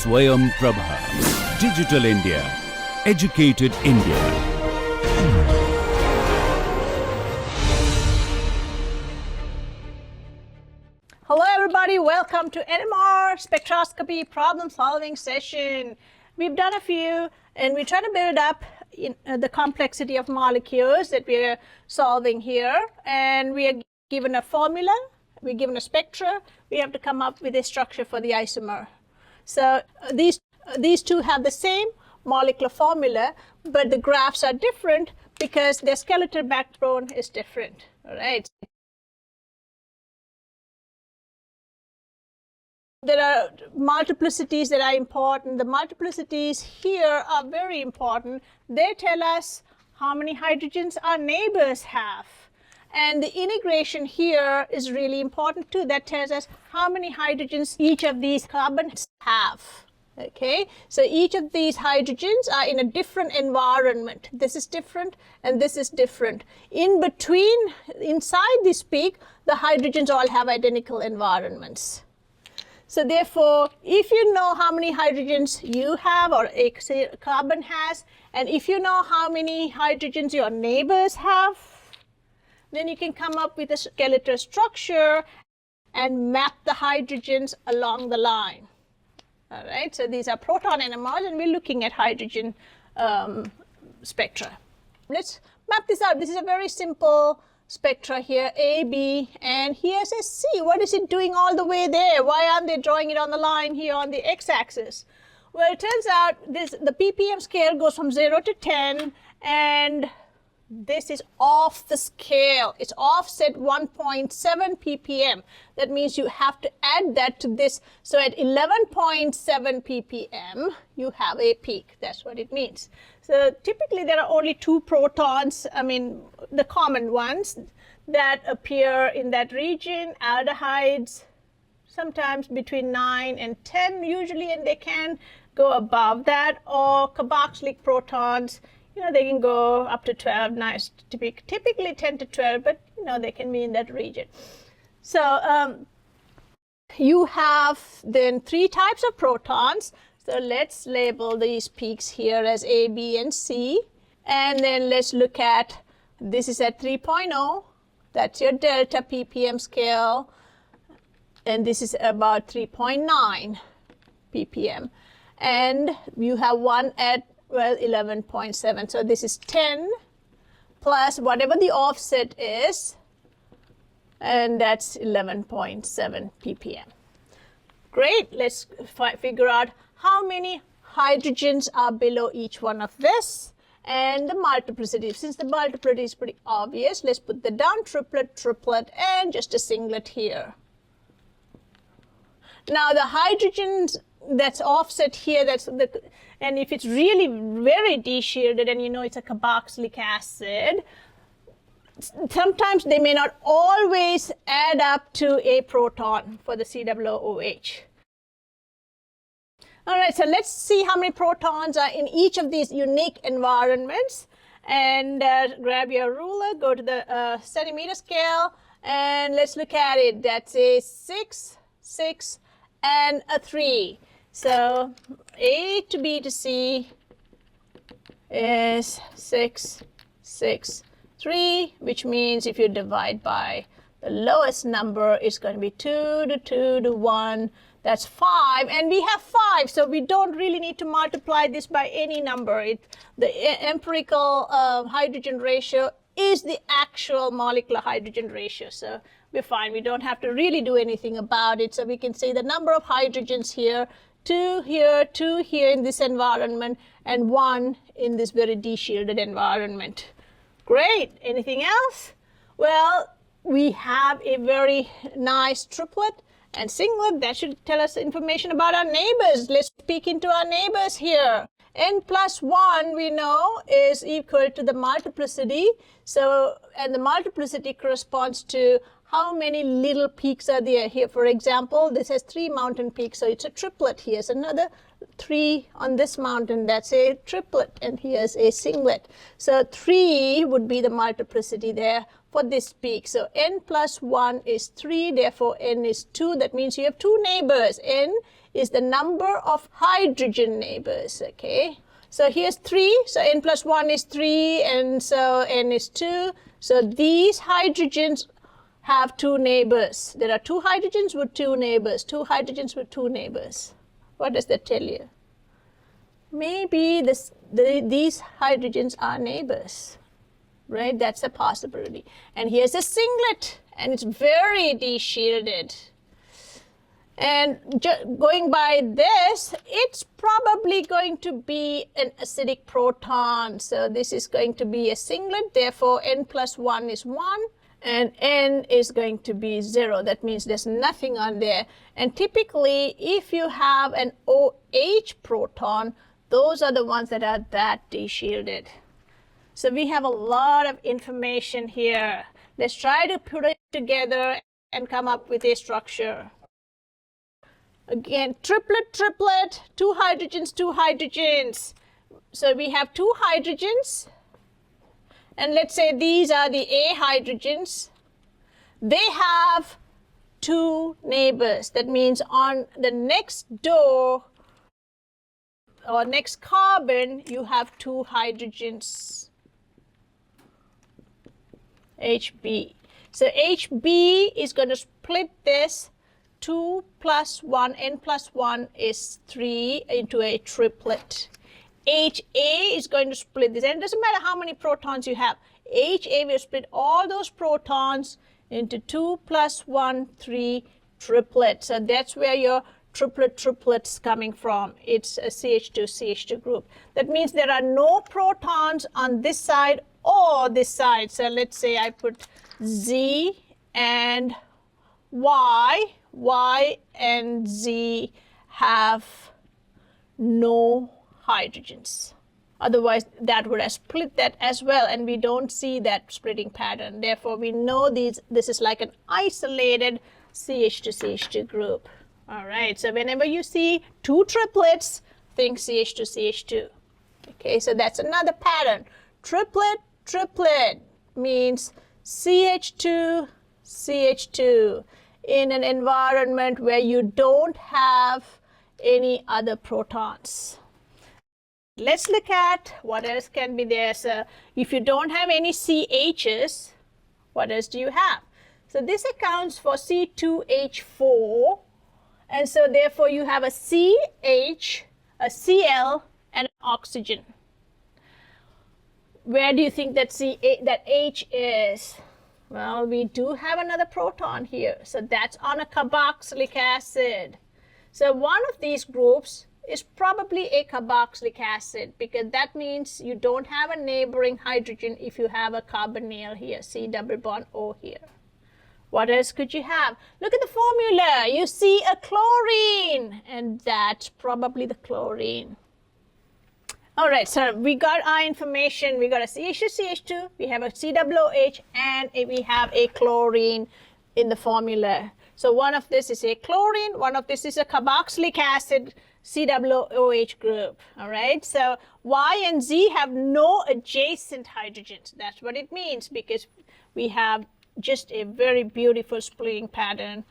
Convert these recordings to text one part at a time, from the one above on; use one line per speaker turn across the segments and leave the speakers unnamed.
Swayam Prabha. Digital India. Educated India.
Hello everybody, welcome to NMR spectroscopy problem solving session. We've done a few and we try to build up in, the complexity of molecules that we're solving here, and we are given a formula, we're given a spectra, we have to come up with a structure for the isomer. So these two have the same molecular formula, but the graphs are different because their skeletal backbone is different. All right. There are multiplicities that are important. The multiplicities here are very important. They tell us how many hydrogens our neighbors have. And the integration here is really important too. That tells us how many hydrogens each of these carbons have. Okay, so each of these hydrogens are in a different environment. This is different and this is different. In between, inside this peak, the hydrogens all have identical environments. So therefore, if you know how many hydrogens you have or a carbon has, and if you know how many hydrogens your neighbors have, then you can come up with a skeletal structure and map the hydrogens along the line. All right, so these are proton NMRs, and we're looking at hydrogen spectra. Let's map this out. This is a very simple spectra here, A, B, and here's a C. What is it doing all the way there? Why aren't they drawing it on the line here on the x-axis? Well, it turns out the ppm scale goes from 0 to 10, and this is off the scale. It's offset 1.7 ppm. That means you have to add that to this. So at 11.7 ppm, you have a peak. That's what it means. So typically there are only two protons, I mean the common ones that appear in that region, aldehydes, sometimes between 9 and 10 usually, and they can go above that, or carboxylic protons, you know, they can go up to 12, nice, typically 10 to 12, but you know, they can be in that region. So you have then three types of protons. So let's label these peaks here as A, B, and C. And then let's look at, this is at 3.0. That's your delta ppm scale. And this is about 3.9 ppm. And you have one at, well, 11.7. So this is 10 plus whatever the offset is. And that's 11.7 ppm. Great. Let's figure out how many hydrogens are below each one of this, and the multiplicity. Since the multiplicity is pretty obvious, let's put the down triplet, triplet, and just a singlet here. Now the hydrogens that's offset here, and if it's really very d-shielded and you know it's a carboxylic acid, sometimes they may not always add up to a proton for the COOH. All right, so let's see how many protons are in each of these unique environments. And grab your ruler, go to the centimeter scale, and let's look at it. That's a 6, 6, and a 3. So A to B to C is 6, 6, 3, which means if you divide by the lowest number, it's going to be 2 to 2 to 1. That's 5, and we have 5, so we don't really need to multiply this by any number. The empirical hydrogen ratio is the actual molecular hydrogen ratio, so we're fine. We don't have to really do anything about it. So we can say the number of hydrogens here, 2 here, 2 here in this environment, and 1 in this very d-shielded environment. Great. Anything else? Well, we have a very nice triplet and singlet. That should tell us information about our neighbors. Let's peek into our neighbors here. N plus 1 we know is equal to the multiplicity. So, and the multiplicity corresponds to how many little peaks are there here. For example, this has 3 mountain peaks, so it's a triplet. Here's another 3 on this mountain, that's a triplet, and here's a singlet. So 3 would be the multiplicity there for this peak. So n plus 1 is 3, therefore n is 2. That means you have 2 neighbors. N is the number of hydrogen neighbors, okay? So here's 3, so n plus 1 is 3, and so n is 2. So these hydrogens have 2 neighbors. There are 2 hydrogens with 2 neighbors, 2 hydrogens with 2 neighbors. What does that tell you? Maybe these hydrogens are neighbors, right? That's a possibility. And here's a singlet, and it's very de-shielded. And going by this, it's probably going to be an acidic proton. So this is going to be a singlet, therefore n plus 1 is 1, and n is going to be 0. That means there's nothing on there. And typically, if you have an OH proton, those are the ones that are that de-shielded. So we have a lot of information here. Let's try to put it together and come up with a structure. Again, triplet, 2 hydrogens, 2 hydrogens. So we have 2 hydrogens, and let's say these are the A hydrogens. They have 2 neighbors. That means on the next door or next carbon, you have 2 hydrogens, HB. So HB is going to split this 2 plus 1, n plus 1 is 3 into a triplet. HA is going to split this, and it doesn't matter how many protons you have. HA will split all those protons into 2 plus 1, 3 triplet. So that's where your triplet's coming from. It's a CH2 group. That means there are no protons on this side or this side. So let's say I put Z and Y and Z have no hydrogens. Otherwise, that would have split that as well, and we don't see that splitting pattern. Therefore, we know this is like an isolated CH2 group. All right, so whenever you see 2 triplets, think CH2. Okay, so that's another pattern. Triplet means CH2 in an environment where you don't have any other protons. Let's look at what else can be there. So if you don't have any CHs, what else do you have? So this accounts for C2H4, and so therefore you have a CH, a Cl, and an oxygen. Where do you think that H is? Well, we do have another proton here, so that's on a carboxylic acid. So one of these groups is probably a carboxylic acid, because that means you don't have a neighboring hydrogen if you have a carbonyl here, C double bond O here. What else could you have? Look at the formula. You see a chlorine, and that's probably the chlorine. All right, so we got our information. We got a CH2, we have a COOH, and we have a chlorine in the formula. So one of this is a chlorine, one of this is a carboxylic acid COOH group. All right, so Y and Z have no adjacent hydrogens. That's what it means, because we have just a very beautiful splitting pattern.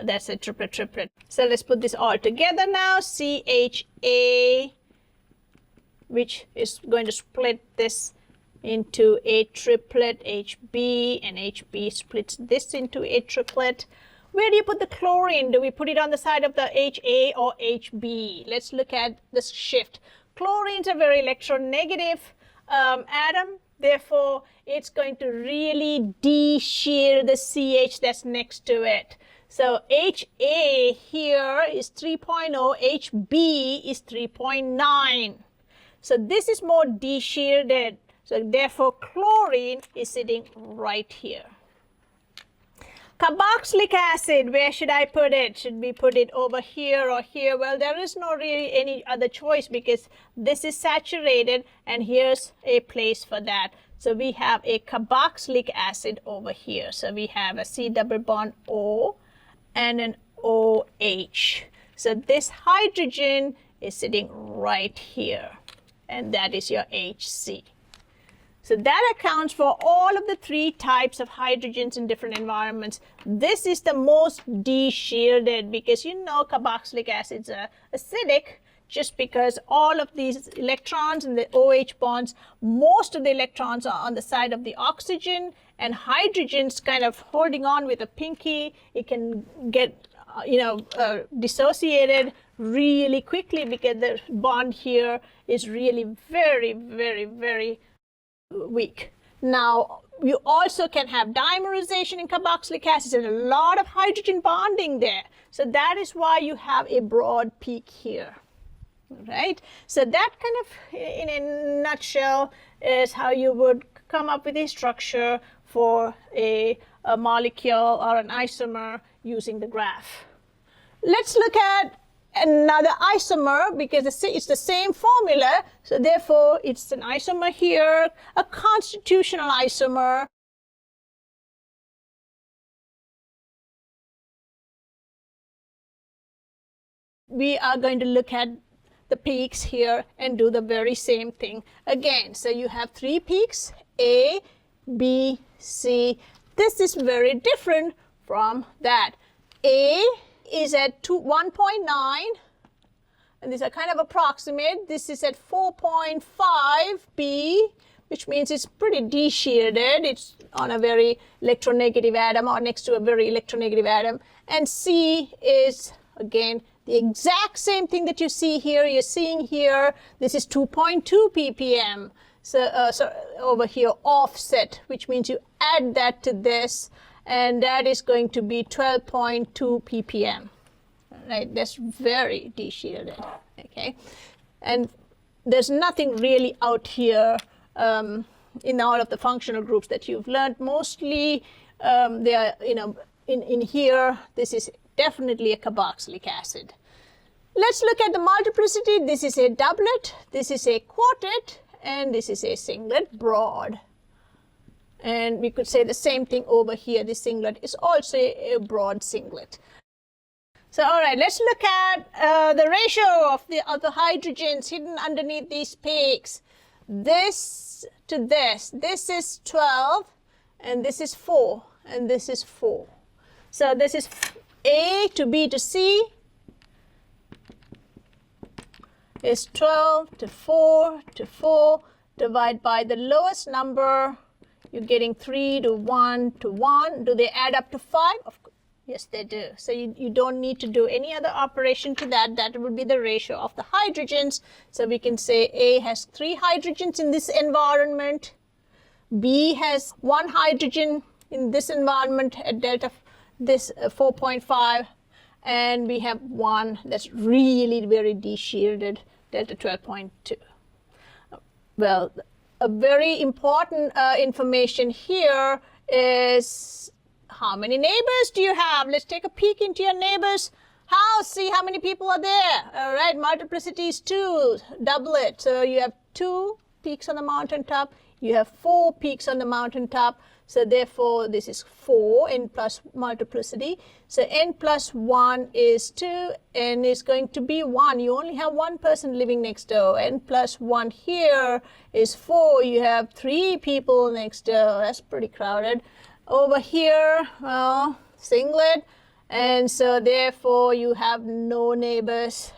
That's a triplet. So let's put this all together now. CHA, which is going to split this into a triplet, HB, and HB splits this into a triplet. Where do you put the chlorine? Do we put it on the side of the HA or HB? Let's look at this shift. Chlorine's a very electronegative atom. Therefore, it's going to really de-shield the CH that's next to it. So HA here is 3.0, HB is 3.9. So this is more de-shielded. So therefore, chlorine is sitting right here. Carboxylic acid, where should I put it? Should we put it over here or here? Well, there is no really any other choice, because this is saturated, and here's a place for that. So we have a carboxylic acid over here. So we have a C double bond O and an OH. So this hydrogen is sitting right here, and that is your HC. So that accounts for all of the 3 types of hydrogens in different environments. This is the most de-shielded because you know carboxylic acids are acidic just because all of these electrons in the OH bonds, most of the electrons are on the side of the oxygen, and hydrogen's kind of holding on with a pinky. It can get dissociated really quickly because the bond here is really very, very, very weak. Now, you also can have dimerization in carboxylic acids and a lot of hydrogen bonding there. So that is why you have a broad peak here, right? So that kind of, in a nutshell, is how you would come up with a structure for a molecule or an isomer using the graph. Let's look at another isomer because it's the same formula, so therefore it's an isomer here, a constitutional isomer. We are going to look at the peaks here and do the very same thing again. So you have 3 peaks, A, B, C. This is very different from that. A is at 1.9, and these are kind of approximate. This is at 4.5 B, which means it's pretty de-shielded. It's on a very electronegative atom or next to a very electronegative atom. And C is, again, the exact same thing that you see here. You're seeing here, this is 2.2 ppm. So over here, offset, which means you add that to this, and that is going to be 12.2 ppm. Right, that's very de-shielded. Okay, and there's nothing really out here in all of the functional groups that you've learned. Mostly, they are, in here. This is definitely a carboxylic acid. Let's look at the multiplicity. This is a doublet. This is a quartet. And this is a singlet broad. And we could say the same thing over here. This singlet is also a broad singlet. So, all right, let's look at the ratio of the hydrogens hidden underneath these peaks. This to this. This is 12, and this is 4, and this is 4. So this is A to B to C is 12 to 4 to 4. Divide by the lowest number. You're getting 3 to 1 to 1. Do they add up to 5? Of course. Yes, they do. So you don't need to do any other operation to that. That would be the ratio of the hydrogens. So we can say A has 3 hydrogens in this environment. B has 1 hydrogen in this environment at delta this 4.5. And we have 1 that's really very de-shielded, delta 12.2. Well, a very important information here is how many neighbors do you have? Let's take a peek into your neighbor's house, see how many people are there. All right, multiplicity is 2, doublet. So you have 2 peaks on the mountaintop. You have 4 peaks on the mountaintop. So therefore, this is 4, n plus multiplicity. So n plus 1 is 2, n is going to be 1. You only have 1 person living next door. N plus 1 here is 4. You have 3 people next door. That's pretty crowded. Over here, well, singlet. And so therefore, you have no neighbors.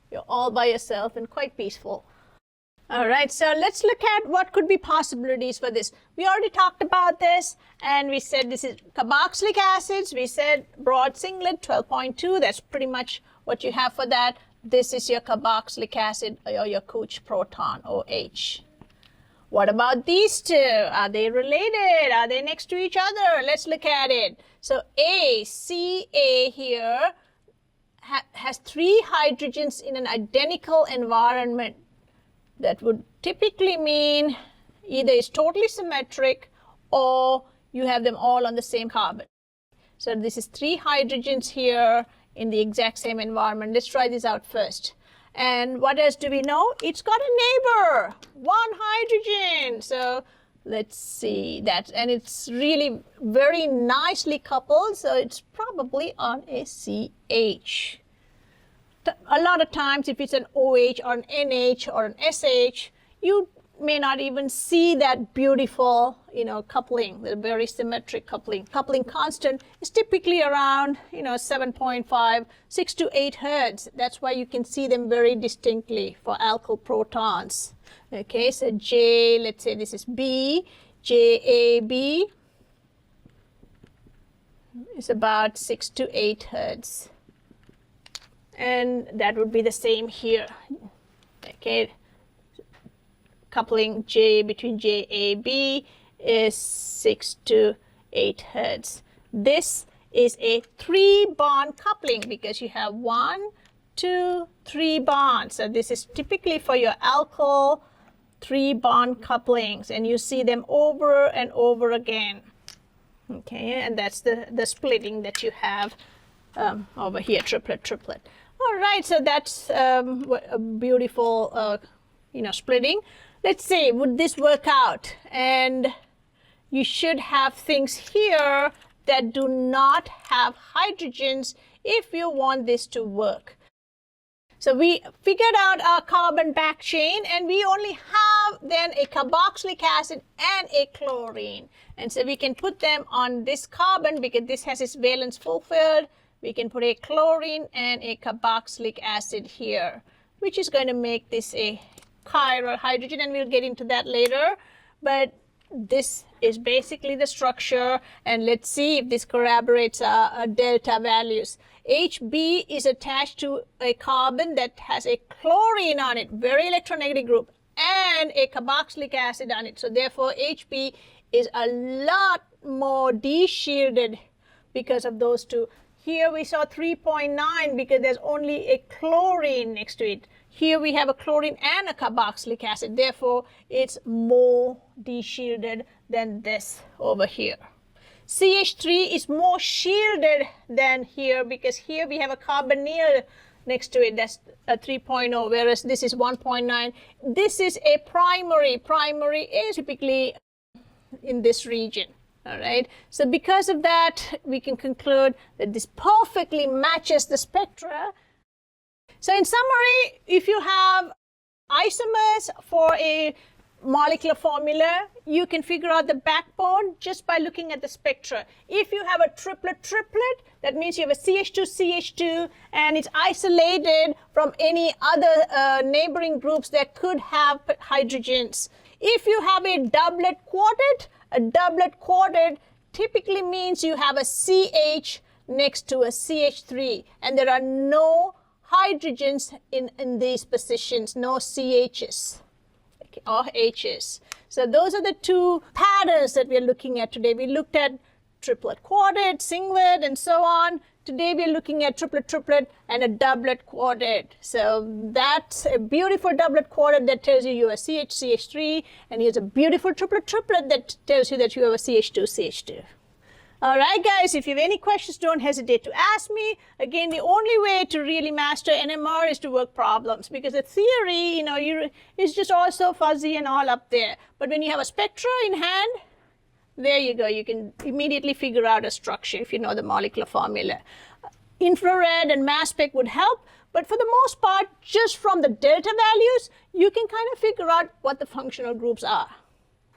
You're all by yourself and quite peaceful. All right, so let's look at what could be possibilities for this. We already talked about this, and we said this is carboxylic acids. We said broad singlet, 12.2. That's pretty much what you have for that. This is your carboxylic acid or your Couch proton, OH. What about these two? Are they related? Are they next to each other? Let's look at it. So A, Ca here has 3 hydrogens in an identical environment. That would typically mean either it's totally symmetric or you have them all on the same carbon. So this is 3 hydrogens here in the exact same environment. Let's try this out first. And what else do we know? It's got a neighbor, 1 hydrogen. So let's see that. And it's really very nicely coupled. So it's probably on a CH. A lot of times, if it's an OH or an NH or an SH, you may not even see that beautiful, coupling, the very symmetric coupling. Coupling constant is typically around, 7.5, 6 to 8 hertz. That's why you can see them very distinctly for alkyl protons. Okay, so J, let's say this is B, JAB is about 6 to 8 hertz. And that would be the same here. Okay, coupling J between JAB is 6 to 8 hertz. This is a 3-bond coupling because you have 1, 2, 3 bonds. So this is typically for your alkyl 3-bond couplings, and you see them over and over again. Okay, and that's the splitting that you have over here, triplet. All right, so that's a beautiful, splitting. Let's say, would this work out? And you should have things here that do not have hydrogens if you want this to work. So we figured out our carbon back chain, and we only have then a carboxylic acid and a chlorine. And so we can put them on this carbon because this has its valence fulfilled. We can put a chlorine and a carboxylic acid here, which is going to make this a chiral hydrogen, and we'll get into that later. But this is basically the structure, and let's see if this corroborates our delta values. HB is attached to a carbon that has a chlorine on it, very electronegative group, and a carboxylic acid on it. So therefore, HB is a lot more de-shielded because of those two. Here we saw 3.9 because there's only a chlorine next to it. Here we have a chlorine and a carboxylic acid. Therefore, it's more de-shielded than this over here. CH3 is more shielded than here because here we have a carbonyl next to it. That's a 3.0, whereas this is 1.9. This is a primary. Primary is typically in this region. All right. So because of that, we can conclude that this perfectly matches the spectra. So in summary, if you have isomers for a molecular formula, you can figure out the backbone just by looking at the spectra. If you have a triplet, that means you have a CH2, and it's isolated from any other neighboring groups that could have hydrogens. If you have a doublet quartet typically means you have a CH next to a CH3, and there are no hydrogens in these positions, no CHs. Or H's. So those are the two patterns that we're looking at today. We looked at triplet quartet, singlet, and so on. Today we're looking at triplet, and a doublet quartet. So that's a beautiful doublet quartet that tells you you're a CH, CH3, and here's a beautiful triplet that tells you that you have a CH2, CH2. All right, guys, if you have any questions, don't hesitate to ask me. Again, the only way to really master NMR is to work problems, because the theory, is just all so fuzzy and all up there. But when you have a spectra in hand, there you go. You can immediately figure out a structure if you know the molecular formula. Infrared and mass spec would help, but for the most part, just from the delta values, you can kind of figure out what the functional groups are.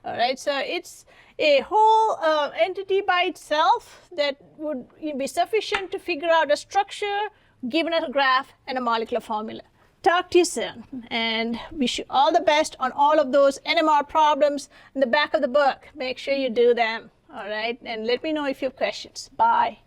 All right, so it's a whole entity by itself that would be sufficient to figure out a structure given a graph and a molecular formula. Talk to you soon, and wish you all the best on all of those NMR problems in the back of the book. Make sure you do them, all right? And let me know if you have questions. Bye.